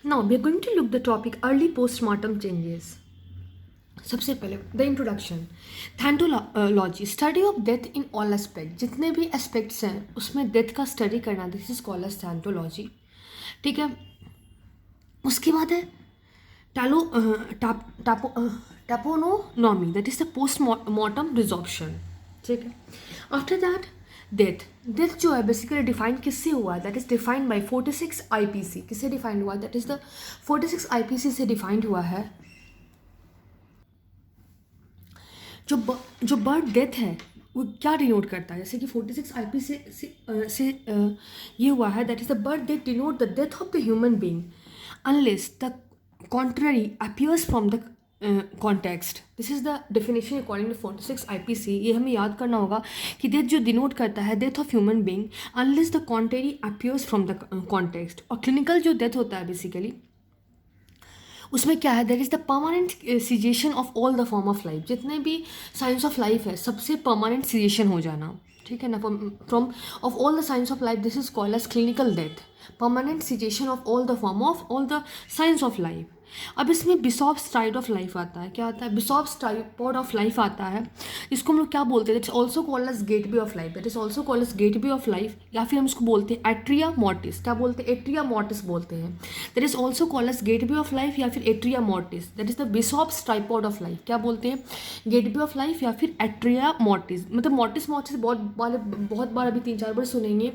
Now we are going to look the topic early postmortem changes. सबसे पहले the introduction. Thanatology study of death in all aspect, जितने भी aspects हैं उसमें death का study करना, this is called as thanatology. ठीक है, उसके बाद है टैलो taphonomy, that is the post mortem resorption. ठीक है, आफ्टर दैट डेथ। डेथ जो है बेसिकली डिफाइन किससे हुआ है, that is defined by 46 IPC। किससे डिफाइंड हुआ है, दैट इज द 46 IPC से डिफाइंड हुआ है। जो बर्थ डेथ है वो क्या डिनोट करता है, जैसे कि 46 IPC से ये हुआ है, that is the birth death denote the death of the human being unless the contrary appears from the context. This is the definition according to 46 IPC। ये हमें याद करना होगा कि डेथ जो डिनोट करता है death of human being unless the contrary appears from the context. और क्लिनिकल जो डेथ होता है बेसिकली उसमें क्या है, that is the permanent cessation of all the form of life. जितने भी साइंस ऑफ लाइफ है सबसे परमानेंट सीजेशन हो जाना। ठीक है ना, from of all the science of life, this is called as clinical death. Permanent cessation of all the form of all the science of life. अब इसमें बिशॉप्स टाइड ऑफ लाइफ आता है। क्या आता है, बिशॉप्स टाइड ऑफ लाइफ आता है, जिसको हम लोग क्या बोलते हैं, that's also called as gateway of life. That is also called as gateway of life, या फिर हम इसको बोलते हैं एट्रिया मॉर्टिस। क्या बोलते हैं, एट्रिया मॉर्टिस बोलते हैं। That is also called as gateway of life या फिर atria mortis. That is the bishop's tripod of life. क्या बोलते हैं, गेटवे ऑफ लाइफ या फिर एट्रिया मॉर्टिस। मतलब मॉर्टिस बहुत बार अभी 3-4 बार सुनेंगे।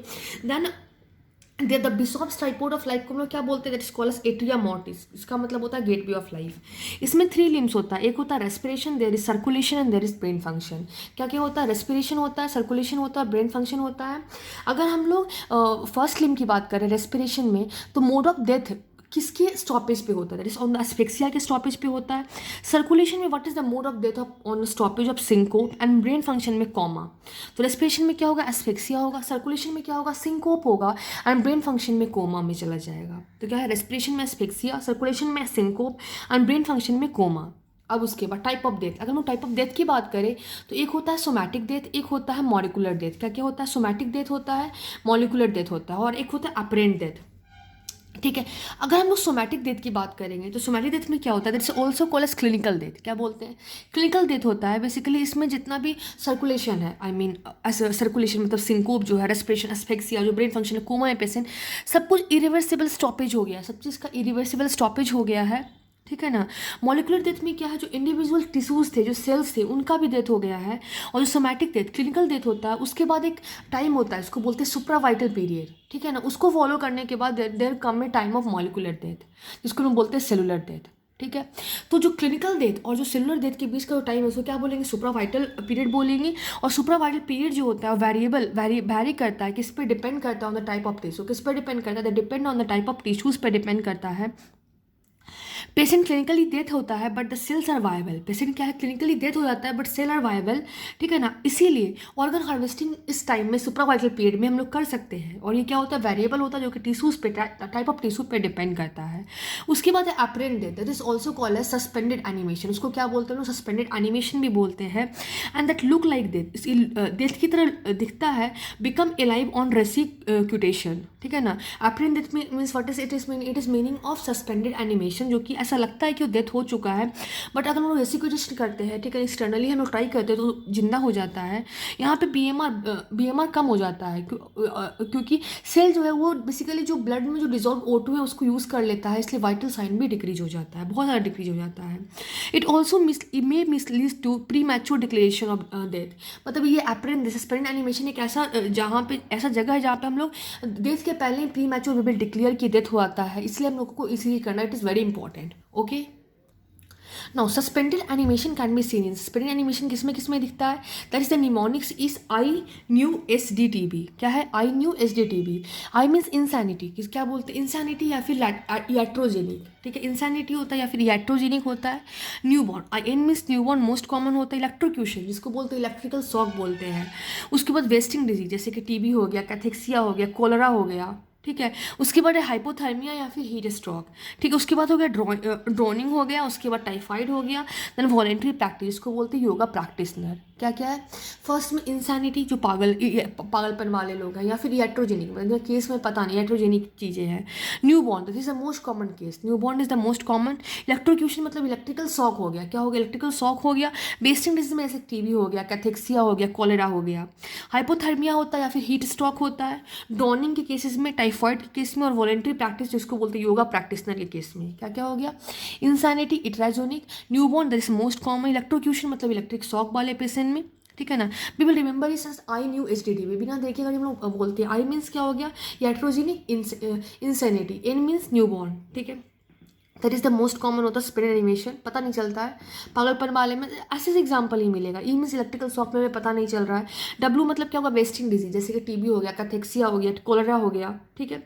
Then the bishop's tripod of life को हम लोग क्या बोलते हैं, that is called as atria mortis. इसका मतलब होता है गेटवे ऑफ लाइफ। इसमें 3 लिम्स होता है, एक होता है respiration, there is circulation and there is brain function. क्या क्या होता है, रेस्पिरेशन होता है, सर्कुलेशन होता है, ब्रेन फंक्शन होता है। अगर हम लोग फर्स्ट लिम की बात करें रेस्पिरेशन में, तो मोड ऑफ डेथ किसके स्टॉपेज पे होता है, that is on the asphyxia के स्टॉपेज पे होता है। सर्कुलेशन में what is the mode of death of on stoppage of syncope, and brain function में कॉमा। तो रेस्पिरेशन में क्या होगा, एस्फिक्सिया होगा, सर्कुलेशन में क्या होगा, सिंकोप होगा, एंड ब्रेन फंक्शन में कोमा में चला जाएगा। तो क्या है, रेस्पिरेशन में एस्फिक्सिया, सर्कुलेशन में सिंकोप, एंड ब्रेन फंक्शन में कोमा। अब उसके बाद टाइप ऑफ डेथ, अगर हम टाइप ऑफ डेथ की बात करें तो एक होता है सोमैटिक डेथ, एक होता है मॉलिकुलर डेथ। क्या क्या होता है, सोमैटिक डेथ होता है, मॉलिकुलर डेथ होता है, और एक होता है अपरेंट डेथ। ठीक है, अगर हम लोग सोमैटिक डेथ की बात करेंगे तो सोमैटिक डेथ में क्या होता है, that's also called as clinical death. क्या बोलते हैं, क्लिनिकल डेथ होता है बेसिकली इसमें जितना भी सर्कुलेशन है, आई मीन सर्कुलेशन मतलब सिंकोप जो है, रेस्पिरेशन, एस्फिक्सिया, जो ब्रेन फंक्शन है, कोमा है पेशेंट, सब कुछ इरिवर्सिबल स्टॉपेज हो गया है, सब चीज़ का इरिवर्सिबल स्टॉपेज हो गया है। ठीक है ना। मॉलिकुलर डेथ में क्या है, जो इंडिविजुअल टिश्यूज थे, जो सेल्स थे, उनका भी डेथ हो गया है। और जो सोमैटिक डेथ, क्लिनिकल डेथ होता है, उसके बाद एक टाइम होता है, इसको बोलते हैं सुप्रावाइटल पीरियड। ठीक है ना, उसको फॉलो करने के बाद there come a time of molecular death, जिसको हम बोलते हैं सेलुलर डेथ। ठीक है, तो जो क्लिनिकल डेथ और जो सेलुलर डेथ के बीच का जो टाइम है उसको क्या बोलेंगे, सुप्रावाइटल पीरियड बोलेंगे। और सुप्रावाइटल पीरियड जो होता है वेरिएबल वैरी करता है, किस पे डिपेंड करता है, on the type of tissue. किस पर डिपेंड करता है, depend on the type of tissues पर डिपेंड करता है। पेशेंट क्लिनिकली डेथ होता है but the cells are viable. Patient क्या है, क्लिनिकली डेथ हो जाता है बट सेल आर वायबल। ठीक है ना, इसीलिए ऑर्गन हार्वेस्टिंग इस टाइम में सुप्रावाइटल पीरियड में हम लोग कर सकते हैं। और ये क्या होता है, वेरिएबल होता है, जो कि टिश्यूज पे, टाइप ऑफ टिश्यू पे डिपेंड करता है। उसके बाद है apparent death, that is also called as suspended animation. उसको क्या बोलते हैं, सस्पेंडेड एनिमेशन भी बोलते हैं। And that look like death, death की तरह दिखता है, बिकम एलाइव ऑन रेसिक्यूटेशन। ठीक है ना, apparent death means what is it is meaning of suspended animation, जो कि ऐसा लगता है कि वो डेथ हो चुका है, बट अगर हम लोग रेसिक्यूटेशन करते हैं, ठीक है, एक्सटर्नली हम लोग ट्राई करते हैं तो जिंदा हो जाता है। यहाँ पे बीएमआर कम हो जाता है, क्योंकि सेल जो है वो बेसिकली जो ब्लड में जो डिजॉल्व O2 है उसको यूज़ कर लेता है, इसलिए वाइटल साइन भी डिक्रीज हो जाता है, बहुत ज़्यादा डिक्रीज हो जाता है। It also may mislead to premature declaration of death. मतलब ये अपरेंट सस्पेंडेड एनिमेशन एक ऐसा ऐसा जगह है जहाँ पे हम लोग डेथ के पहले प्री मैच्योर विल डिक्लेयर की डेथ हो जाता है, इसलिए हम लोगों को इसीलिए करना, it is very important. Okay, now suspended animation can be seen in, suspended animation किसमें दिखता है, that is the mnemonics is I new S D T B. क्या है, I new S D T B. I means insanity, क्या बोलते हैं, insanity या फिर याट्रोजेनिक। ठीक है, इंसैनिटी होता है या फिर याट्रोजेनिक होता है। Newborn, I N means newborn, most common होता है इलेक्ट्रोक्यूशन, जिसको बोलते हैं इलेक्ट्रिकल शॉक बोलते हैं। उसके बाद वेस्टिंग डिजीज, जैसे कि टीबी हो गया, कैथेक्सिया हो गया, कोलरा हो गया। ठीक है, उसके बाद है हाइपोथर्मिया या फिर हीट स्ट्रोक। ठीक है, उसके बाद हो गया ड्रोनिंग हो गया, उसके बाद टाइफाइड हो गया। देन वॉलेंट्री प्रैक्टिस को बोलते हैं योगा प्रैक्टिसनर। क्या क्या है? फर्स्ट में इंसैनिटी, जो पागलपन वाले लोग हैं, या फिर याट्रोजेनिक, मतलब केस में पता नहीं, याट्रोजेनिक चीज़ें हैं। New born, this is the most common case, new born is the most common. Electrocution मतलब इलेक्ट्रिकल शॉक हो गया, क्या हो गया? इलेक्ट्रिकल शॉक हो गया। बेस्टिंग डिजीज में ऐसे टीबी हो गया, कैथेक्सिया हो गया, कॉलेरा हो गया। हाइपोथर्मिया होता है या फिर हीट स्ट्रोक होता है। ड्रॉनिंग के केसेस में, टाइफाइड के केस में, और वॉलेंट्री प्रैक्टिस जिसको बोलते हैं योगा प्रैक्टिशनर के केस में क्या क्या हो गया? Insanity, iatrogenic, newborn that is most common. Electrocution मतलब इलेक्ट्रिक शॉक वाले पेशेंट में, ठीक है ना। वी विल रिमेंबर इस I new H D T में बिना देखे अगर हम लोग बोलते हैं आई मीन्स क्या हो गया? याट्रोजेनिक, इंसैनिटी, एन मीन्स न्यूबॉर्न, ठीक है। That is the most common होता है स्पिन एनिमेशन, पता नहीं चलता है। पागलपन वाले में ऐसे एग्जाम्पल ही मिलेगा। ई मीन्स इलेक्ट्रिकल शॉक में पता नहीं चल रहा है। डब्ल्यू मतलब क्या होगा? वेस्टिंग डिजीज, जैसे कि टीबी हो गया, कैथेक्सिया हो गया, कोलेरा हो गया, ठीक है।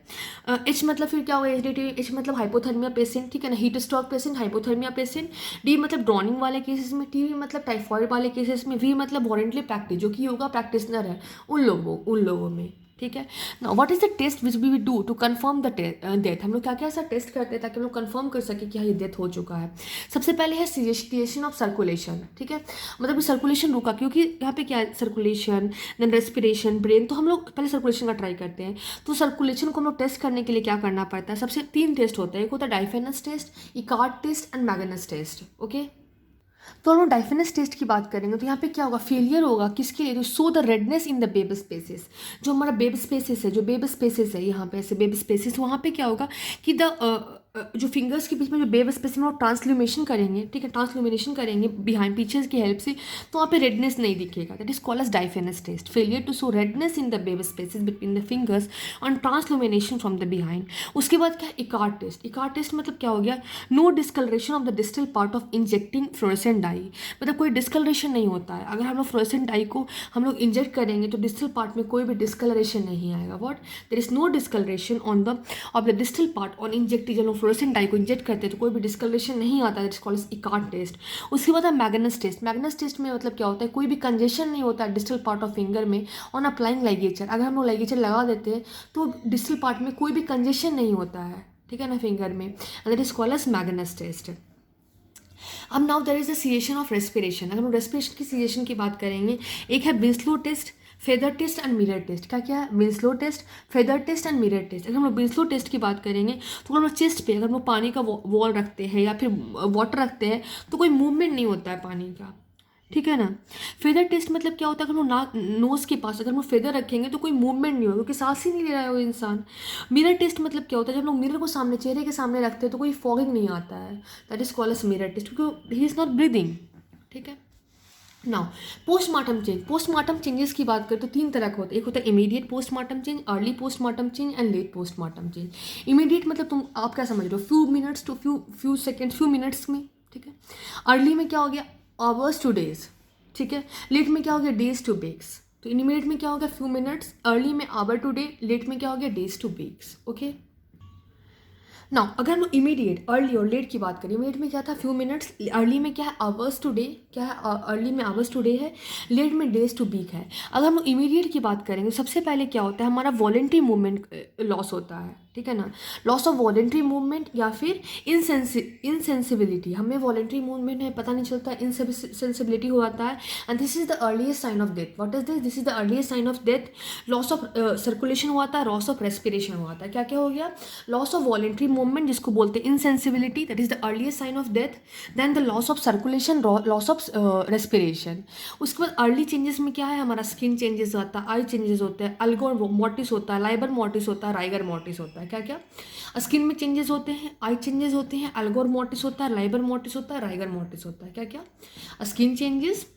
एच मतलब फिर क्या होगा? एच डी टी, एच मतलब हाइपोथर्मिया पेशेंट, ठीक है ना, heat stroke patient, hypothermia patient. D मतलब ड्रॉनिंग वाले केसेस में, टी मतलब टाइफॉइड वाले केसेस में, वी मतलब वॉरेंटली प्रैक्टिस, जो कि योगा प्रैक्टिशनर है उन लोगों में, ठीक है ना। What is the test which we do to confirm the death? हम लोग क्या क्या ऐसा टेस्ट करते हैं ताकि हम लोग कंफर्म कर सके कि हाँ ये डेथ हो चुका है। सबसे पहले है सीजेशन ऑफ सर्कुलेशन, ठीक है, मतलब सर्कुलेशन रुका, क्योंकि यहाँ पे क्या है? सर्कुलेशन, देन रेस्पिरेशन, ब्रेन, तो हम लोग पहले सर्कुलेशन का ट्राई करते हैं। तो सर्कुलेशन को हम लोग टेस्ट करने के लिए क्या करना पड़ता है? सबसे 3 टेस्ट होता है, एक होता है diaphanous test, Icard test and Magnus test, okay. तो हम लोग डाइफेनस टेस्ट की बात करेंगे तो यहाँ पे क्या होगा? फेलियर होगा किसके लिए? तो so the redness in the web spaces, जो हमारा बेब स्पेसिस है, जो बेब स्पेसिस है यहाँ पे ऐसे बेब स्पेसिस, वहाँ पे क्या होगा कि जो फिंगर्स के बीच में जो बेब स्पेसिस में वो ट्रांसल्यूमेशन करेंगे, ठीक है, ट्रांसल्यूमिनेशन करेंगे बिहाइंड पीछेस की हेल्प से, तो वहाँ पे रेडनेस नहीं दिखेगा। That is called as diaphanous test, failure to show redness in the web spaces between the fingers on transillumination from the behind. उसके बाद क्या है? इकार्ट टेस्ट। इकार्ट टेस्ट मतलब क्या हो गया? No discolouration of the distal part of injecting fluorescent dye, मतलब कोई डिस्कलरेशन नहीं होता है। अगर हम लोग फ्लोरेसेंट डाई को हम लोग इंजेक्ट करेंगे तो डिस्टल पार्ट में कोई भी डिस्कलरेशन नहीं आएगा। What? There is no discolouration on the of the distal part on injecting, जब लोग फ्लोरेसेंट डाई को इंजेक्ट करते हैं तो कोई भी डिस्कलरेशन नहीं आता है। It's called as Icard test. उसके बाद है मैग्नस टेस्ट। मैग्नस टेस्ट में मतलब क्या होता है? कोई भी कंजेशन नहीं होता है डिस्टल पार्ट ऑफ फिंगर में ऑन अप्लाइंग लाइगेचर। अगर हम लोग लाइगेचर लगा देते हैं तो डिस्टल पार्ट में कोई भी कंजेशन नहीं होता है, ठीक है ना, फिंगर में, and that is called as Magnus test. अब now there is the cessation of respiration. अगर हम रेस्पिरेशन की सीजेशन की बात करेंगे, एक है Winslow test, feather test and mirror test. क्या क्या है? Winslow test, feather test and mirror test. अगर हम लोग विंस्लो टेस्ट की बात करेंगे तो हम लोग चेस्ट पे अगर हम लोग पानी का वॉल रखते हैं या फिर वाटर रखते हैं तो कोई मूवमेंट नहीं होता है पानी का, ठीक है ना। फेदर टेस्ट मतलब क्या होता है? अगर हम लोग नोज के पास अगर हम लोग फेदर रखेंगे तो कोई मूवमेंट नहीं होगा क्योंकि सांस ही नहीं ले रहा है वो इंसान। मिरर टेस्ट मतलब क्या होता है? जब हम लोग मिरर को सामने, चेहरे के सामने रखते हैं तो कोई फॉगिंग नहीं आता है। That is called as mirror test, क्योंकि ही इज नॉट ब्रीदिंग, ठीक है। Now postmortem change. Postmortem changes की बात करें तो 3 तरह का होता है। एक होता है immediate postmortem change, early postmortem change and late postmortem change. Immediate मतलब तुम आप क्या समझ रहे हो? Few minutes to few seconds, few minutes में, ठीक है। अर्ली में क्या हो गया? आवर्स टू डेज, ठीक है। लेट में क्या हो गया? Days two weeks. तो इमीडिएट में क्या हो गया? फ्यू मिनट्स, अर्ली में आवर टू डे, लेट में क्या हो गया? Days two weeks, okay. Now अगर हम इमीडिएट, अर्ली और लेट की बात करें, इमीडिएट में क्या था? फ्यू मिनट्स, अर्ली में क्या है? आवर्स टू डे, क्या है? अर्ली में आवर्स टू डे है, लेट में डेज टू वीक है। अगर हम इमीडिएट की बात करेंगे सबसे पहले क्या होता है? हमारा वॉलेंट्री मूवमेंट लॉस होता है, ठीक है ना। लॉस ऑफ वॉलेंट्री मूवमेंट या फिर इनसेंसिबिलिटी। हमें वॉलेंट्री मूवमेंट है पता नहीं चलता, इनसेंसिबिलिटी हो जाता है, and this is the earliest sign of death. What is this? This is the earliest sign of death. Loss of circulation हुआ था, लॉस ऑफ रेस्पिरेशन हुआ था। क्या क्या हो गया? लॉस ऑफ वॉलेंट्री मूवमेंट जिसको बोलते हैं insensibility, that is the earliest sign of death. Then the loss of circulation, loss of respiration. उसके बाद अर्ली चेंजेस में क्या है? हमारा स्किन चेंजेस होता है, आई चेंजेस होते हैं, अल्गोर मोर्टिस होता है, लाइबर मोर्टिस होता है, राइगर मोर्टिस होता है। क्या क्या? स्किन में चेंजेस होते हैं, आई चेंजेस होते हैं, अल्गोर मोर्टिस होता है, लाइबर मोर्टिस होता है, राइगर मोर्टिस होता है। क्या क्या? Skin changes,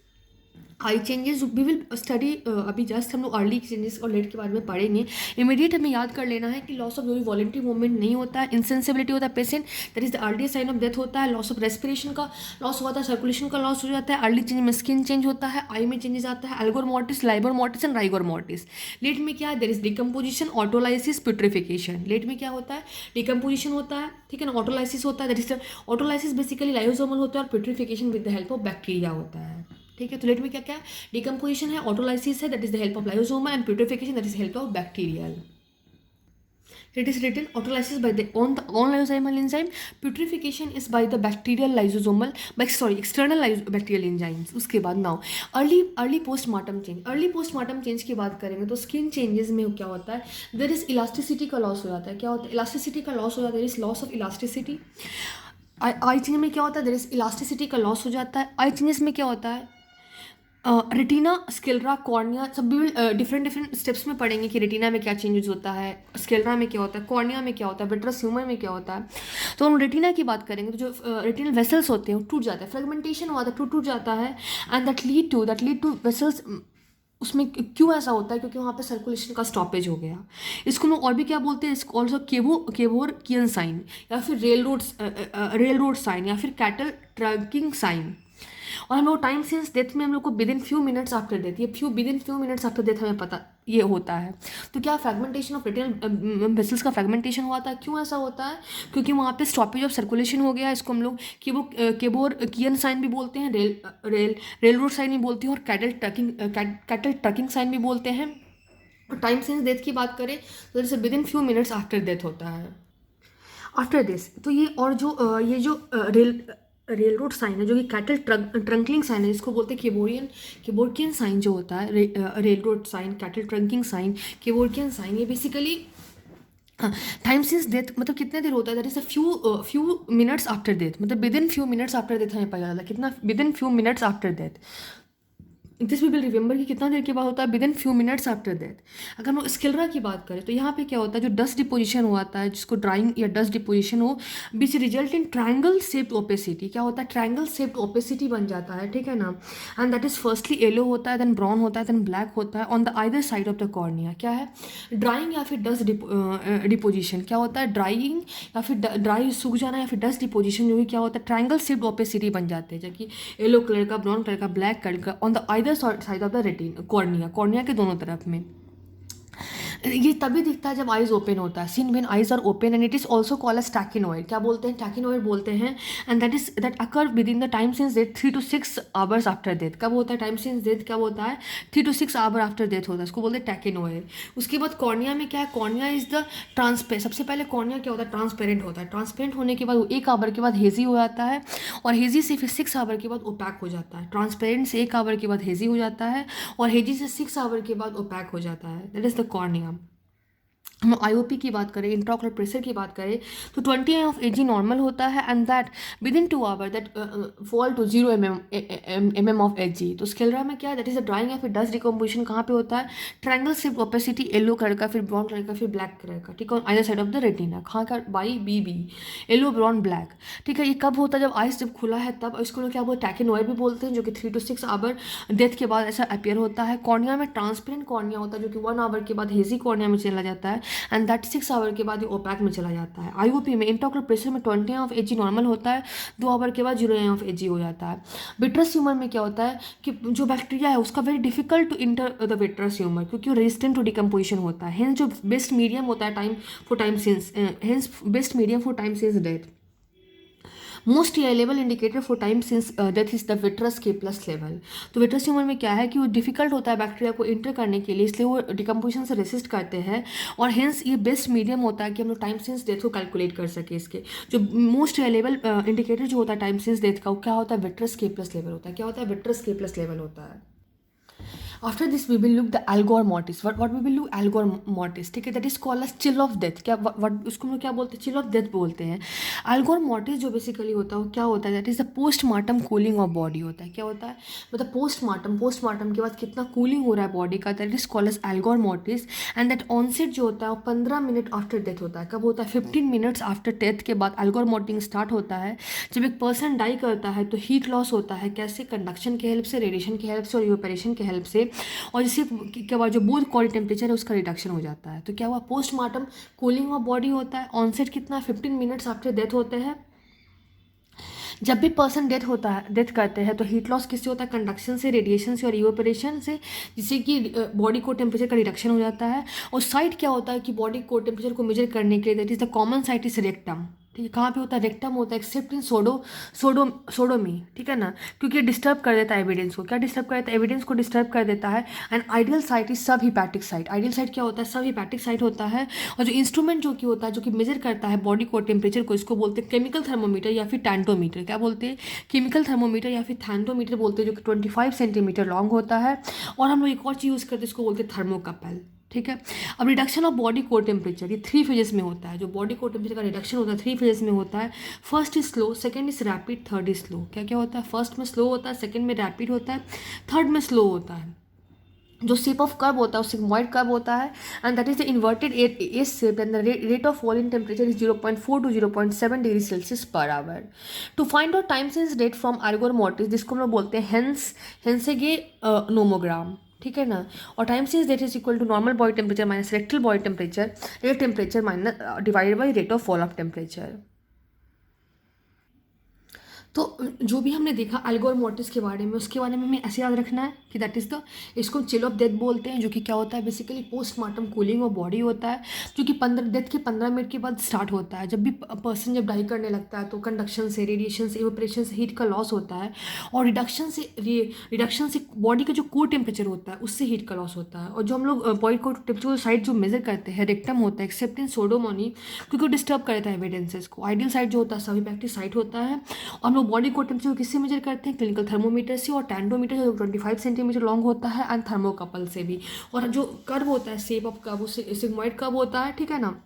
eye changes, we will study अभी जस्ट हम लोग अर्ली चेंजेस और लेट के बारे में पढ़ेंगे। इमीडिएट हमें याद कर लेना है कि लॉस ऑफ जो भी वॉलेंट्री मूवमेंट नहीं होता है, इनसेंसिबिलिटी होता है patient, that is the earliest sign of death होता है। लॉस ऑफ रेस्पिरेशन का लॉस होता है, सर्कुलेशन का लॉस हो जाता है, अर्ली चेंज में स्किन चेंज होता है, आई में चेंजेस आता है, अल्गोर मोर्टिस, लाइबर mortis and rigor mortis. Late में क्या है? There is decomposition, autolysis, putrefaction. Late में क्या होता है? डिकम्पोजिशन होता है, ठीक है ना, ऑटोलाइसिस होता है, that is autolysis basically lysosomal होता है, और putrefaction with the help of bacteria होता है, ठीक है। तो लेट में क्या क्या है? डिकम्पोजिशन है, ऑटोलाइसिस है, that is the help of lysosome, and putrefaction that is help of bacterial. It is written autolysis by the on lysosomal enzyme. Putrefaction is by the bacterial lysosomal, external bacterial enzymes. उसके बाद now early postmortem change. Early postmortem change की बात करेंगे तो skin changes में क्या होता है, there is elasticity का loss हो जाता है. क्या होता है, elasticity का loss हो जाता है, there is loss of elasticity. I change में क्या होता है, देयर इज इलास्टिसिटी का लॉस हो जाता है. आई चेंजेस में क्या होता है, रेटिना, स्क्लेरा, कॉर्निया, सब भी डिफरेंट स्टेप्स में पढ़ेंगे कि रेटिना में क्या चेंजेस होता है, स्क्लेरा में क्या होता है, कॉर्निया में क्या होता है, विट्रस ह्यूमर में क्या होता है. तो हम रेटिना की बात करेंगे तो जो रेटिनल वेसल्स होते हैं वो टूट जाते हैं, फ्रेगमेंटेशन हुआ था, टूट जाता है. And that lead to vessels. उसमें क्यों ऐसा होता है, क्योंकि वहाँ पे सर्कुलेशन का स्टॉपेज हो गया. इसको हम और भी क्या बोलते हैं, इसको ऑल्सो केवोरकियन साइन, या फिर रेल रोड साइन, या फिर कैटल ट्रकिंग साइन. और हम लोग टाइम सिंस डेथ में हम लोग को within few minutes after death, ये within few minutes after death हमें पता ये होता है. तो क्या फ्रेगमेंटेशन ऑफ रेटिनल वेसल्स का फ्रेगमेंटेशन हुआ था. क्यों ऐसा होता है, क्योंकि वहाँ पे स्टॉपेज ऑफ सर्कुलेशन हो गया. इसको हम लोग केबोरकियन साइन भी बोलते हैं, रेल रोड साइन भी बोलते हैं, और कैटल ट्रकिंग साइन भी बोलते हैं. और टाइम सिंस डेथ की बात करें तो जैसे with in few minutes after death होता है. आफ्टर दिस तो ये और जो रेल रोड साइन है, जो कि कैटल ट्रंकलिंग साइन है, जिसको बोलते हैं केबोरकियन साइन जो होता है, rail road sign, cattle trucking sign, Kevorkian sign, ये बेसिकली टाइम सिंस डेथ मतलब कितने देर होता है, that is a few minutes after death. मतलब within few minutes after death हमें पता चला कितना, within few minutes after death. This we will remember कि कितना देर के बाद होता है, within few minutes after death. अगर हम लोग स्क्लेरा की बात करें तो यहाँ पे क्या होता है, जो डस्ट डिपोजिशन हुआ है, जिसको ड्राइंग या डस्ट डिपोजिशन हो, which result in triangle shaped opacity. क्या होता है, ट्रायंगल शेप्ड ओपेसिटी बन जाता है, ठीक है ना. And that is firstly yellow होता है, देन ब्राउन होता है, देन ब्लैक होता है on the either side of the cornea. क्या है, ड्राइंग या फिर डस्ट डिपोजिशन. क्या होता है, ड्राइंग या फिर ड्राई सूख जाना, या फिर डस्ट डिपोजिशन जो भी क्या होता है, ट्रायंगल शेप्ड ओपेसिटी बन जाते हैं, जबकि येलो कलर का, ब्राउन कलर का, ब्लैक कलर का on the either side of the retina, cornea के दोनों तरफ में. ये तभी दिखता है जब आइज ओपन होता है, seen when eyes are open, and it is also called as tache noire. क्या बोलते हैं, टैकिनोइड बोलते हैं. And that occur within the time since death 3 to 6 hours after death. कब होता है टाइम सिंस डेथ, क्या होता है, 3 to 6 आवर आफ्टर डेथ होता है, इसको बोलते हैं टैकिनोइड. उसके बाद कॉर्निया में क्या है, कॉर्निया इज द ट्रांसपेरेंट. सबसे पहले कॉर्निया क्या होता है, ट्रांसपेरेंट होता है. ट्रांसपेरेंट होने के बाद वो 1 आवर के बाद हेजी हो जाता है, और हेजी से फिर 6 आवर के बाद ओपैक हो जाता है. ट्रांसपेरेंट से 1 आवर के बाद हेजी हो जाता है, और हेजी से 6 आवर के बाद ओपैक हो जाता है. That is the cornea. हम IOP की बात करें, इंट्राओकुलर प्रेशर की बात करें तो 20 mg नॉर्मल होता है, and that within 2 hour that fall to 0 mm of Hg. तो स्क्लेरा में क्या है, दैट इज अ ड्राइंग या फिर डस्ट डिकम्पोजिशन कहाँ पे होता है, triangle shape opacity, yellow colour का, फिर ब्राउन कलर का, फिर ब्लैक कलर का, ठीक है, either side of the retina. कहाँ का, by BB, yellow, brown, black, ठीक है. ये कब होता है, जब आइस जब खुला है तब. इसको लोग क्या बोलते हैं, टैकिनोइड भी बोलते हैं, जो कि 3 to 6 आवर डेथ के बाद ऐसा अपीयर होता है. कॉर्निया में ट्रांसपेरेंट कॉर्निया होता है, जो कि 1 आवर के बाद हेजी कॉर्निया में चला जाता है, एंड दैट 6 आवर के बाद ये ओपैक में चला जाता है. IOP में इंट्राओकुलर प्रेशर में 20 mg नॉर्मल होता है, 2 आवर के बाद 0 mg हो जाता है. विट्रस ह्यूमर में क्या होता है कि जो बैक्टीरिया है उसका very difficult to enter the vitreous humour, क्योंकि वो रेजिस्टेंट टू डिकम्पोजिशन होता है. हेंस जो बेस्ट मीडियम होता है best medium for time since death. Most reliable indicator for time since death is the vitreous K+ level. तो vitreous humour में क्या है कि वो डिफिकल्ट होता है बैक्टीरिया को इंटर करने के लिए, इसलिए वो डिकम्पोजिशन से रेसिस्ट करते हैं, और हेंस ये बेस्ट मीडियम होता है कि हम लोग टाइम सिंस डेथ को कैलकुलेट कर सके. इसके जो मोस्ट रिलायबल इंडिकेटर जो होता है टाइम सिंस डेथ का, वो क्या होता है, विट्रस K+ लेवल होता है. क्या होता है, विट्रस K+ लेवल होता है. After this we will look the algor mortis. What we will look algor mortis, ठीक है, that is called as chill of death. क्या उसको हम लोग क्या बोलते हैं, chill of death बोलते हैं. algor mortis जो बेसिकली होता है वो क्या होता है, that is the postmortem cooling of body होता है. क्या होता है, मतलब पोस्टमार्टम के बाद कितना कूलिंग हो रहा है बॉडी का, that is called as algor mortis. and that onset जो होता है वो 15 मिनट आफ्टर डेथ होता है. कब होता है, 15 मिनट्स आफ्टर डेथ के बाद algor mortis स्टार्ट होता है. जब एक पर्सन डाई करता है तो हीट लॉस होता है, कैसे, कंडक्शन की हेल्प से, रेडिएशन की हेल्प से, और इवेपोरेशन की हेल्प से, और जिससे क्या हुआ, जो बॉडी बॉडी टेम्परेचर है उसका रिडक्शन हो जाता है. तो क्या हुआ, पोस्टमार्टम कूलिंग ऑफ बॉडी होता है. ऑनसेट कितना, 15 मिनट्स आफ्टर डेथ होते हैं. जब भी पर्सन डेथ करते हैं तो हीट लॉस किससे होता है, कंडक्शन से, रेडिएशन से, और इवेपोरेशन से, जिससे कि बॉडी को टेम्परेचर का रिडक्शन हो जाता है. और साइट क्या होता है कि बॉडी को टेम्परेचर को मेजर करने के लिए, that is the common site is rectum. ठीक है, कहाँ पे होता है, रेक्टम होता है, एक्सेप्ट इन सोडोमी, ठीक है ना, क्योंकि डिस्टर्ब कर देता है एविडेंस को। क्या डिस्टर्ब कर देता है, एविडेंस को डिस्टर्ब कर देता है। एंड आइडियल साइट इज सब हिपैटिक साइट। आइडियल साइट क्या होता है, सब हिपैटिक साइट होता है। और जो इंस्ट्रूमेंट जो कि होता है, जो कि मेजर करता है बॉडी को टेम्परेचर को, इसको बोलते हैं केमिकल थर्मोमीटर या फिर टैंटोमीटर। क्या बोलते हैं, केमिकल थर्मोमीटर या फिर थैंटोमीटर बोलते हैं, जो कि 25 सेंटीमीटर लॉन्ग होता है। और हम लोग एक और चीज़ यूज़ करते हैं, इसको बोलते हैं थर्मोकपल। ठीक है, अब reduction of body core temperature, ये 3 फेजेस में होता है। जो बॉडी कोर टेम्परेचर का रिडक्शन होता है 3 फेजेस में होता है। First is slow, second is rapid, third is slow. क्या क्या होता है, फर्स्ट में स्लो होता है, सेकंड में रैपिड होता है, थर्ड में स्लो होता है। जो शेप ऑफ कर्व होता है वो सिग्मॉइड कर्व होता है, and that is the inverted S shape, and the rate of fall in temperature is 0.4 to 0.7 degree Celsius per hour. To find out time since rate from algor mortis, जिसको हम लोग बोलते हैं हेंसेगे nomogram, ठीक है ना। और time since rate is equal to normal body temperature minus rectal body temperature, rate temperature minus divided by rate of fall of temperature. तो जो भी हमने देखा एल्गोर मोर्टिस के बारे में, उसके बारे में हमें ऐसे याद रखना है कि दैट इज़ द, इसको चिल ऑफ डेथ बोलते हैं, जो कि क्या होता है, basically postmortem cooling of body होता है, जो कि 15 डेथ के 15 मिनट के बाद स्टार्ट होता है। जब भी पर्सन जब डाई करने लगता है तो कंडक्शन से, रेडिएशन से, इवेपोरेशन से हीट का लॉस होता है, और रिडक्शन से बॉडी का जो कोर टेम्परेचर होता है उससे हीट का लॉस होता है। और जो हम लोग बॉडी कोर टेम्परेचर साइड जो मेजर करते हैं, रेक्टम होता है, एक्सेप्ट इन सोडोमोनी, क्योंकि वो डिस्टर्ब करता है एविडेंसेस को। आइडियल साइड जो होता है सभी प्रैक्टिस साइट होता है। और हम लोग बॉडी कोर टेम्परेचर किससे मेजर करते हैं, क्लिनिकल थर्मोमीटर से, और टैंडोमीटर जो 25 सेंटीमीटर लॉन्ग होता है, एंड थर्मोकपल से भी। और जो कर्व होता है, shape of curve, sigmoid curve होता है, ठीक है ना।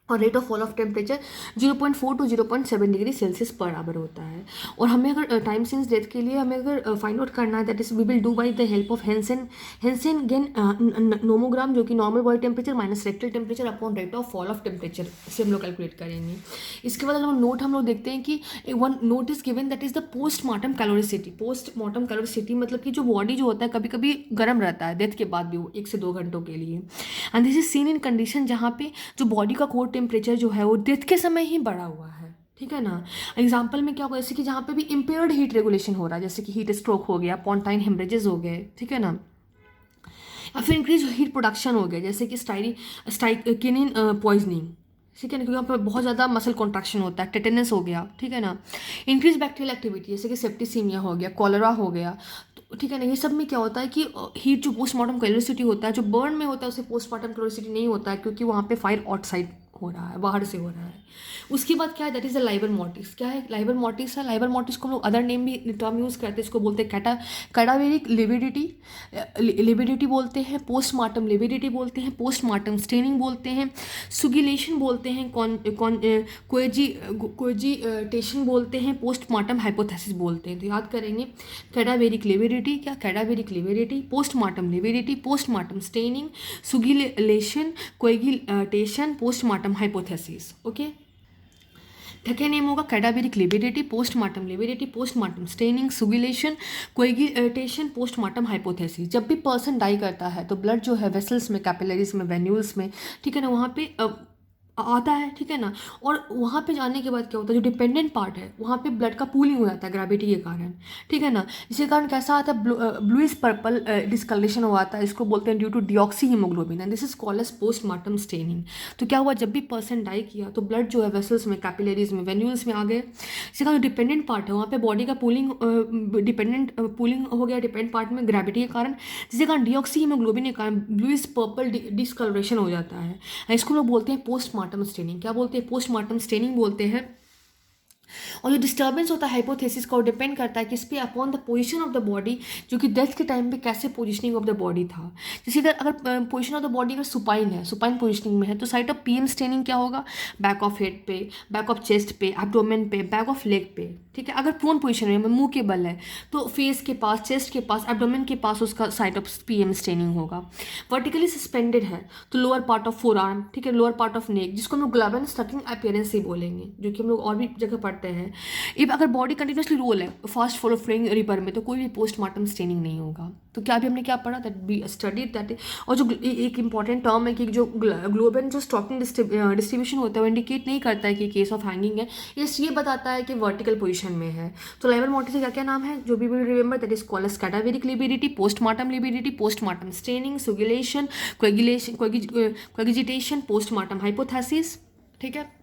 और rate of fall of temperature 0.4 to 0.7 degree Celsius per our होता है। और हमें अगर टाइम सिंस डेथ के लिए हमें अगर फाइंड आउट करना है, that is we will do by the help of हेंसेन गेन नोमोग्राम, जो कि normal body temperature minus rectal temperature upon rate of fall of temperature से हम लोग कैलकुलेट करेंगे। इसके बाद अगर नोट हम लोग देखते हैं कि one note is given, that is the postmortem caloricity. Postmortem caloricity मतलब कि जो बॉडी जो होता है कभी कभी गर्म रहता है डेथ के बाद भी, वो 1 से 2 घंटों के लिए। And this is seen in condition जहाँ पे जो बॉडी का कोर टेम्परेचर जो है वो डेथ के समय ही बढ़ा हुआ है, ठीक है ना। एग्जाम्पल में क्या होगा, जैसे कि जहाँ पे भी इम्पेयर्ड हीट रेगुलेशन हो रहा है, जैसे कि हीट स्ट्रोक हो गया, पॉन्टाइन हेमरेजेस हो गए, ठीक है ना, या फिर इंक्रीज हीट प्रोडक्शन हो गया, जैसे कि स्टाइकिनिन पॉइजनिंग, ठीक है ना, क्योंकि यहाँ पर बहुत ज़्यादा मसल कॉन्ट्रैक्शन होता है, टेटेनस हो गया, ठीक है ना। इंक्रीज बैक्टीरियल एक्टिविटी, जैसे कि सेप्टिसीमिया हो गया, कॉलरा हो गया, तो ठीक है ना। ये सब में क्या होता है कि हीट जो पोस्टमार्टम कैलोरिसिटी होता है, जो बर्न में होता है उसे पोस्टमार्टम कैलोरिसिटी नहीं होता है, क्योंकि वहाँ पे फायर आउटसाइड हो रहा है, बाहर से हो रहा है। उसके बाद क्या है, that is the Liber mortis. क्या है लाइबर मोर्टिस है, लाइबर मोर्टिस को हम लोग अदर नेम भी टर्म यूज़ करते हैं, इसको बोलते हैं कैडावेरिक लिविडिटी बोलते हैं, पोस्टमार्टम लिविडिटी बोलते हैं, पोस्टमार्टम स्टेनिंग बोलते हैं, सुगिलेशन बोलते हैं, कोएजिटेशन बोलते हैं, पोस्टमार्टम हाइपोथेसिस बोलते हैं। तो याद करेंगे, कैडावेरिक लिविडिटी, क्या cadaveric lividity, postmortem lividity, postmortem staining, suggillation, cogitation, postmortem hypothesis. Okay, क्या नेम होगा, cadaveric lividity, postmortem lividity, postmortem staining, suggillation, cogitation, postmortem hypothesis. जब भी पर्सन डाई करता है तो ब्लड जो है वेसल्स में, कैपिलरीज में, वेन्यूल्स में, ठीक है ना, वहाँ पे आता है, ठीक है ना। और वहाँ पे जाने के बाद क्या होता है, जो डिपेंडेंट पार्ट है वहाँ पे ब्लड का पूलिंग हो जाता है ग्रेविटी के कारण, ठीक है ना। इसके कारण कैसा आता है, ब्लूइश पर्पल डिस्कलरेशन हो आता है, इसको बोलते हैं due to deoxy haemoglobin, and this is called as postmortem staining. तो क्या हुआ, जब भी पर्सन डाई किया तो ब्लड जो है वेसल्स में, कैपिलरीज में, वेन्यूल्स में आ गए। इसका जो डिपेंडेंट पार्ट है वहाँ पे बॉडी का पूलिंग पूलिंग हो गया डिपेंडेंट पार्ट में ग्रेविटी के कारण, जिसके कारण डिऑक्सी हीमोग्लोबिन के कारण ब्लूइश पर्पल डिस्कलरेशन हो जाता है। इसको लोग बोलते हैं पोस्टमार्टम स्टेनिंग। क्या बोलते हैं, पोस्टमार्टम स्टेनिंग बोलते हैं। और जो डिस्टर्बेंस होता है हाइपोथेसिस का, वो डिपेंड करता है किस पे, upon the position of the body, जो कि डेथ के टाइम पे कैसे पोजीशनिंग ऑफ द बॉडी था। जैसे अगर पोजीशन ऑफ द बॉडी अगर सुपाइन है, सुपाइन पोजीशनिंग में है, तो साइट ऑफ पीएम स्टेनिंग क्या होगा, बैक ऑफ हेड पे, बैक ऑफ चेस्ट पे, एब्डोमेन पे, बैक ऑफ लेग पे, ठीक है। अगर प्रोन पोजीशन में मुंह के बल है तो फेस के पास, चेस्ट के पास, एब्डोमेन के पास उसका साइट ऑफ पीएम स्टेनिंग होगा। वर्टिकली सस्पेंडेड है तो lower part of four arm, ठीक है, लोअर पार्ट ऑफ नेक, जिसको हम लोग ग्लवन स्टकिंग अपीयरेंस ही बोलेंगे, जो कि हम लोग और भी जगह पढ़ते हैं। इफ अगर बॉडी कंटिन्यूसली रोल है फास्ट फॉलो फ्लोइंग रिवर में, तो कोई भी पोस्टमार्टम स्टेनिंग नहीं होगा। तो क्या अभी हमने क्या पढ़ा, दैट बी स्टडीड दैट। और जो एक इंपॉर्टेंट टर्म है कि जो ग्लोबल जो स्टॉकिंग डिस्ट्रीब्यूशन होता है वो इंडिकेट नहीं करता है कि केस ऑफ हैंगिंग है, ये बताता है कि वर्टिकल पोजीशन में है। तो लाइबर मोर्टिस का क्या क्या नाम है, जो भी will remember, that is called as cadaveric lividity, postmortem lividity, postmortem staining, suggillation, cogitation, postmortem hypothesis, ठीक है।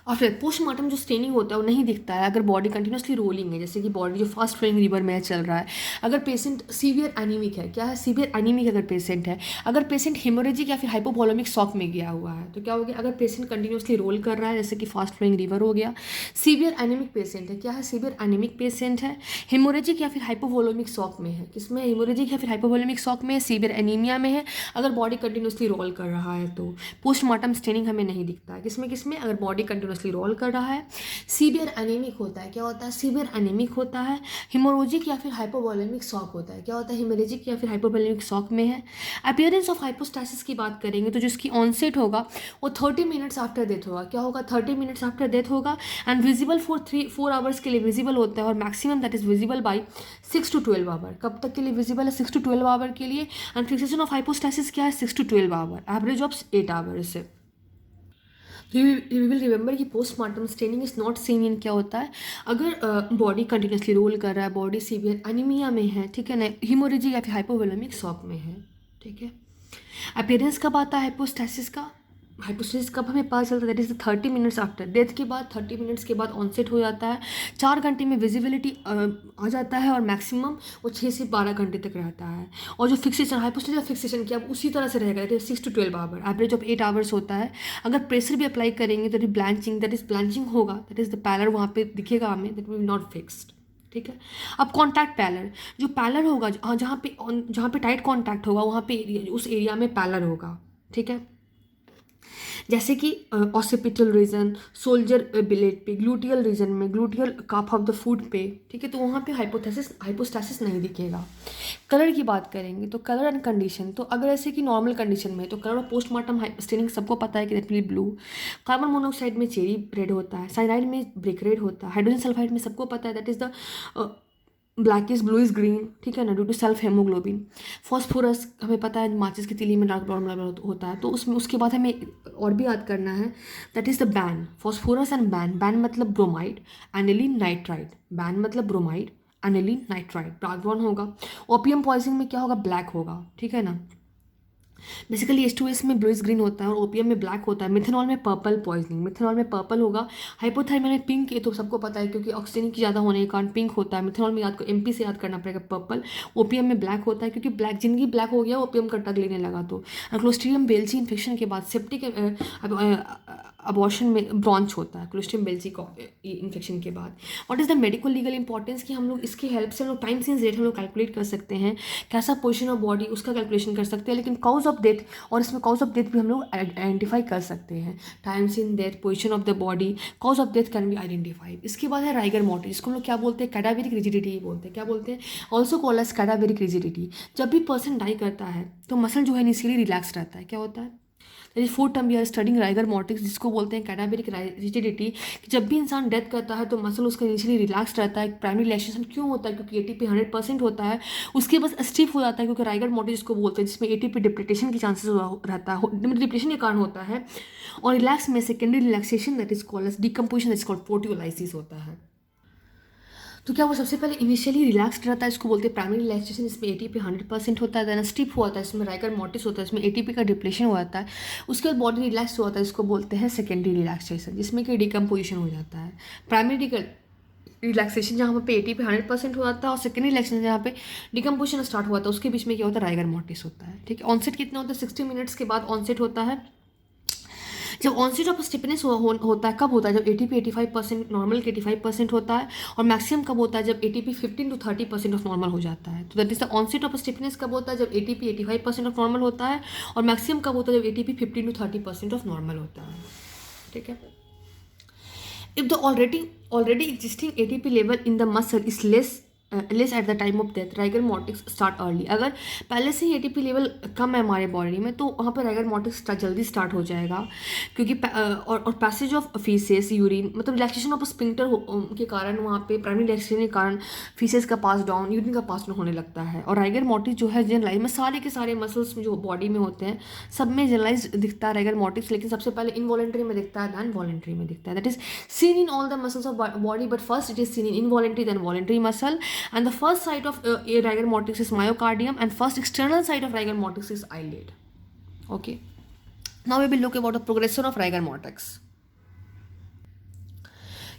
आफ्टर पोस्टमार्टम जो स्टेनिंग होता है वो नहीं दिखता है अगर बॉडी कंटिन्यूसली रोलिंग है, जैसे कि बॉडी जो फास्ट फ्लोइंग रिवर में चल रहा है। अगर पेशेंट सीवियर एनीमिक है, क्या है सीवियर एनीमिक अगर पेशेंट है, अगर पेशेंट हेमोरेजिक या फिर हाइपोवोलेमिक शॉक में गया हुआ है, तो क्या हो गया, अगर पेशेंट कंटिन्यूसली रोल कर रहा है जैसे कि फास्ट फ्लोइंग रिवर हो गया। सीवियर एनीमिक पेशेंट है, क्या है सीवियर एनीमिक पेशेंट है, हेमोरेजिक या फिर हाइपोवोलेमिक शॉक में है, किसमें हेमोरेजिक या फिर हाइपोवोलेमिक शॉक में है, सीवियर एनीमिया में है, अगर बॉडी कंटिन्यूसली रोल कर रहा है तो पोस्टमार्टम स्टेनिंग हमें नहीं दिखता है। किसमें अगर बॉडी कंटिन्यूसली रोल कर रहा है। सीवियर एनीमिक होता है, क्या होता है सीवियर एनीमिक होता है, हिमोरेजिक या फिर हाइपोवोलेमिक शॉक होता है, क्या होता है हिमोरेजिक या फिर हाइपोवोलेमिक शॉक में है। अपीयरेंस ऑफ हाइपोस्टैसिस की बात करेंगे तो जिसकी ऑनसेट होगा वो 30 मिनट्स आफ्टर डेथ होगा, क्या होगा 30 मिनट्स आफ्टर डेथ होगा, एंड विजिबल फॉर 4 आवर्स के लिए विजिबल होता है, और maximum that is visible by 6 to 12 hour. कब तक के लिए विजिबल है 6 to 12 आवर के लिए, एंड फिक्सेशन ऑफ हाइपोस्टैसिस क्या है 6 to 12 hour, average of 8 hours है। वी विल रिमेंबर कि postmortem staining is not seen in, क्या होता है अगर बॉडी कंटिन्यूसली रोल कर रहा है, बॉडी सीवियर एनीमिया में है, ठीक है ना, हिमोरेजिक या फिर हाइपोवोलेमिक शॉक में है, ठीक है। अपीयरेंस कब आता है हाइपोस्टैसिस का, हाइपोस्टैसिस कब हमें पता चलता है, that is 30 minutes after death के बाद, 30 मिनट्स के बाद ऑनसेट हो जाता है, 4 घंटे में विजिबिलिटी आ जाता है, और मैक्सिमम वो 6 से 12 घंटे तक रहता है। और जो फिक्सेशन हाइपोस्टैसिस फिक्सेशन क्या उसी तरह से रहेगा, that is 6 to 12 hour, average of 8 hours होता है। अगर प्रेशर भी अप्लाई करेंगे तो ब्लैंचिंग होगा, दैट इज द पैलर वहाँ पे दिखेगा हमें, दैट विल नॉट फिक्स्ड, ठीक है। अब कॉन्टैक्ट पैलर, जो पैलर होगा जहाँ पे टाइट कॉन्टैक्ट होगा वहाँ पे उस एरिया में पैलर होगा, ठीक है। जैसे कि ऑसिपिटल रीजन, सोल्जर बिलेट पे, ग्लूटियल रीजन में, gluteal calf of the food पे, ठीक है, तो वहाँ पे हाइपोस्टैसिस नहीं दिखेगा। कलर की बात करेंगे तो कलर एंड कंडीशन, तो अगर ऐसे कि नॉर्मल कंडीशन में तो कलर ऑफ पोस्टमार्टम स्टेनिंग सबको पता है कि that will blue, carbon monoxide में चेरी रेड होता है, साइनाइड में ब्रिक रेड होता है, हाइड्रोजन सल्फाइड में सबको पता है that is the blackish bluish green, ठीक है ना, due to sulph haemoglobin. Phosphorus हमें पता है माचिस की तीली में डार्क ब्राउन होता है, तो उसमें उसके बाद हमें और भी याद करना है that is the ban, phosphorus and ban मतलब ब्रोमाइड, एनिलीन नाइट्राइड, बैन मतलब bromide, aniline nitride, dark brown होगा। ओपियम पॉइजनिंग में क्या होगा, ब्लैक होगा, ठीक है ना। बेसिकली H2S में ब्लूइश ग्रीन होता है और ओपियम में ब्लैक होता है। मिथेनॉल में पर्पल पॉइजनिंग, मिथेनॉल में पर्पल होगा। हाइपोथर्मिया में पिंक, ये तो सबको पता है क्योंकि ऑक्सीजन की ज़्यादा होने के कारण पिंक होता है। मिथेनॉल में MP से याद करना पड़ेगा पर्पल। ओपियम में ब्लैक होता है क्योंकि ब्लैक जिंदगी ब्लैक हो गया, ओपियम का टग लेने लगा। तो क्लोस्ट्रिडियम बेल्ची इन्फेक्शन के बाद सेप्टिक अबॉर्शन में ब्रॉन्च होता है क्लोस्ट्रिडियम बेल्ची इन्फेक्शन के बाद। What is the medical legal importance कि हम लोग इसकी हेल्प से हम लोग टाइम सिंस डेट हम लोग कैलकुलेट कर सकते हैं, कैसा पोजिशन ऑफ बॉडी उसका कैलकुलेशन कर सकते हैं। लेकिन कॉज ऑफ डेथ, और इसमें कॉज ऑफ डेथ भी हम लोग आइडेंटिफाई कर सकते हैं। Times in death, position of the body, cause of death can be identified. इसके बाद है राइगर मॉर्टिस, जिसको हम लोग क्या बोलते हैं, कैडावेरिक रिजिडिटी बोलते हैं। क्या बोलते हैं, ऑल्सो कॉल्ड एज कैडावेरिक रिजिडिटी। जब भी पर्सन डाई करता है तो मसल जो है इनिशियली रिलैक्स रहता है। क्या होता है, that is 4th term we are studying rigor mortis, जिसको बोलते हैं कैडावेरिक रिजिडिटी। कि जब भी इंसान डेथ करता है तो मसल उसका इनिशियली रिलैक्स रहता है। प्राइमरी रिलैक्सेशन क्यों होता है, क्योंकि ATP 100% होता है। उसके बाद स्टिफ हो जाता है क्योंकि राइगर मॉर्टिस जिसको बोलते हैं, जिसमें ATP डिप्लीटेशन के चांसेस रहता है, डिप्लीटेशन के कारण होता है। और रिलैक्स में secondary relaxation that is called as decomposition that is called proteolysis होता है। तो क्या वो सबसे पहले इनिशियली रिलैक्सड रहता है, इसको बोलते हैं प्राइमरी रिलैक्सेशन, इसमें ATP 100% होता है। देन स्टिफ हुआ था, इसमें राइगर मॉर्टिस होता है, इसमें ATP का डिप्लेशन हुआ था। उसके बाद बॉडी रिलैक्स हुआ था, इसको बोलते हैं सेकेंडरी रिलैक्सेशन, जिसमें कि डिकम्पोजिशन हो जाता है। प्राइमरी रिलैक्सेशन जहाँ पे ATP 100% हुआ था, और सेकेंडरी रिलैक्सेशन जहाँ पे डिकम्पोजिशन स्टार्ट हुआ था, उसके बीच में क्या होता है, राइगर मॉर्टिस होता है। ठीक है, ऑनसेट कितना होता है, 60 मिनट्स के बाद ऑनसेट होता है। जब ऑनसेट ऑफ स्टिफनेस होता है कब होता है, जब ATP 85% नॉर्मल के 85% होता है। और मैक्सिमम कब होता है, जब ATP 15 to 30% ऑफ नॉर्मल हो जाता है। तो that is the onset of stiffness कब होता है, जब ATP 85% ऑफ नॉर्मल होता है। और मैक्सिमम कब होता है, जब ATP 15 to 30% ऑफ नॉर्मल होता है। ठीक है, if the already existing ATP level in the muscle is less at the time of death, rigor mortis start early. अगर पहले से ही ATP लेवल कम है हमारे बॉडी में तो वहाँ पर राइगर मॉर्टिक्स जल्दी स्टार्ट हो जाएगा। क्योंकि और पैसेज ऑफ फीसेस, यूरिन, मतलब रिलैक्सेशन ऑफ स्पिंक्टर के कारण वहाँ पे प्राइमरी रिलैक्सेशन के कारण फीसेस का पास डाउन, यूरिन का पास डाउन होने लगता है। और राइगर मॉर्टिक्स जो है जनरलाइज में सारे के सारे मसल्स जो बॉडी में होते हैं सब में जनरलाइज दिखता है राइगर मॉर्टिक्स, लेकिन सबसे पहले इनवॉलेंट्री में दिखता है दैन वॉलेंट्री में दिखता है। That is seen in all the muscles of body, but first it is seen in involuntary than voluntary muscle. And the first site of rigor mortis is myocardium, and first external site of rigor mortis is eyelid. Okay. Now we will look about the progression of rigor mortis.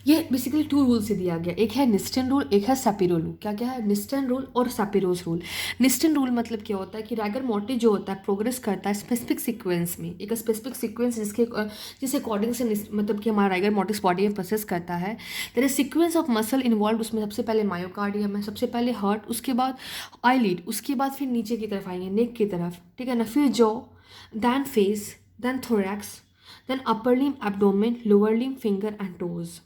ये basically 2 rule से दिया गया, एक है निस्टन rule, एक है सैपिरो rule. क्या क्या है? निस्टन रूल और सैपिरोस रूल। निस्टन रूल मतलब क्या होता है कि राइगर मोर्टी जो होता है प्रोग्रेस करता है स्पेसिफिक सीक्वेंस में, एक स्पेसिफिक सीक्वेंस जिस अकॉर्डिंग से मतलब कि हमारा राइगर मोर्टिक्स बॉडी में प्रोसेस करता है। There is sequence of muscle involve, उसमें सबसे पहले मायोकार्डियम है, सबसे पहले हार्ट, उसके बाद आईलिड, उसके बाद फिर नीचे की तरफ आएंगे नेक की तरफ, ठीक है ना, फिर jaw, then face, then thorax, then upper limb, abdomen, lower limb, finger and toes.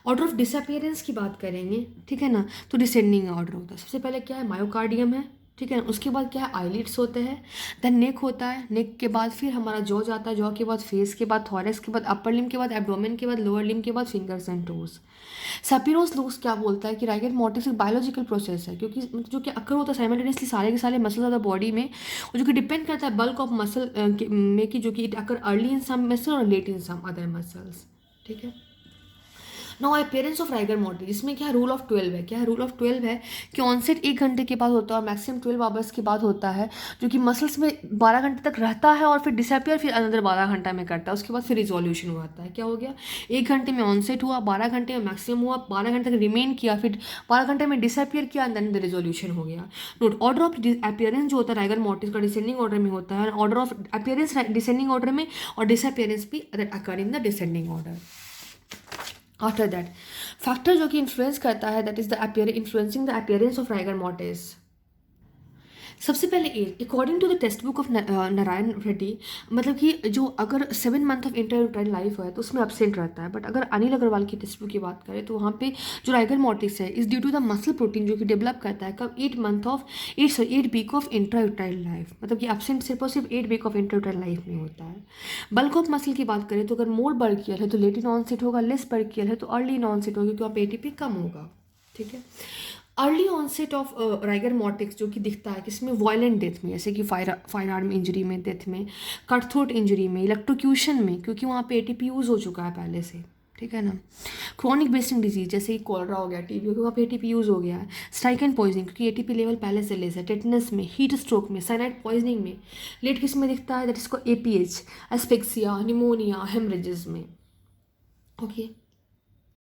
Order of disappearance की बात करेंगे, ठीक है ना, तो डिसेंडिंग ऑर्डर होता है। सबसे पहले क्या है? मायोकार्डियम है, ठीक है ना, उसके बाद क्या है? आईलिड्स होते हैं, देन नेक होता है, नेक के बाद फिर हमारा जॉ जाता है, जॉ के बाद फेस, के बाद थॉरैक्स, के बाद अपर लिम्ब, के बाद एब्डोमेन, के बाद लोअर लिम्ब, के बाद फिंगर्स एंड टोज। सैपिरोस लूस क्या बोलता है कि राइगर मोर्टिक्स एक बायोलॉजिकल प्रोसेस है, क्योंकि जो कि अक्कर होता है साइमल्टेनियसली सारे के सारे मसल्स होता है बॉडी में, और जो कि डिपेंड करता है बल्क ऑफ मसल में, कि जो कि it occur early in some muscle और late in some other muscles, ठीक है। Now appearance of rigor mortis, जिसमें क्या रूल ऑफ 12 है। क्या है रूल ऑफ 12 है कि ऑनसेट 1 घंटे के बाद होता है और मैक्सिमम 12 आवर्स के बाद होता है, जो कि मसल्स में 12 घंटे तक रहता है और फिर डिसअपियर फिर अनदर 12 घंटा में करता है, उसके बाद फिर रिजोल्यूशन हुआ है। क्या हो गया? 1 घंटे में ऑनसेट हुआ, 12 घंटे में मैक्सिमम हुआ, 12 घंटे तक रिमेन किया, फिर 12 घंटे में डिसअपियर किया एंड देन द रिजोल्यूशन हो गया। नोट, ऑर्डर ऑफ अपियरेंस जो होता है राइगर मोर्टिस का डिसेंडिंग ऑर्डर में होता है, order of appearance descending order में और डिसअपियरेंस भी occur in the descending order. After that factor जो कि इन्फ्लुएंस करता है, that is the influencing the appearance of rigor mortis. सबसे पहले age, according to the textbook of Narayan Reddy, मतलब कि जो अगर 7 मंथ ऑफ इंटरयूटेराइन लाइफ है तो उसमें अब्सेंट रहता है, बट अगर अनिल अग्रवाल की टेक्स्ट बुक की बात करें तो वहाँ पे जो राइगर मोर्टिस है is due to the muscle protein जो कि डेवलप करता है कब? 8 वीक ऑफ इंटरयूटेराइन लाइफ, मतलब कि अब्सेंट सिर्फ और सिर्फ 8 वीक ऑफ इंटरयूटेराइन लाइफ में होता है। बल्क ऑफ मसल की बात करें तो अगर मोर बल्कियर है तो लेट इन ऑनसेट होगा, लेस बल्कियर है तो अर्ली इन ऑनसेट होगा, क्योंकि वहाँ पे एटीपी कम होगा, ठीक है। अर्ली ऑनसेट ऑफ राइगर मोर्टिक्स जो कि दिखता है किसमें? वायलेंट डेथ में, जैसे कि फायर आर्म इंजरी में, डेथ में, कट थ्रोट इंजरी में, इलेक्ट्रोक्यूशन में, क्योंकि वहाँ पे एटीपी यूज़ हो चुका है पहले से, ठीक है ना। क्रॉनिक बेसिंग डिजीज जैसे कि कोलरा हो गया, टीबी हो गया, वहाँ पे एटीपी यूज़ हो गया है। स्ट्राइकन पॉइजनिंग, क्योंकि एटीपी लेवल पहले से लेस है। टेटनस में, हीट स्ट्रोक में, साइनाइड पॉइजनिंग में। लेट किस में दिखता है? दैट इसको एपीएच, एस्पेक्सिया, निमोनिया, हेमरेजेस में, ओके।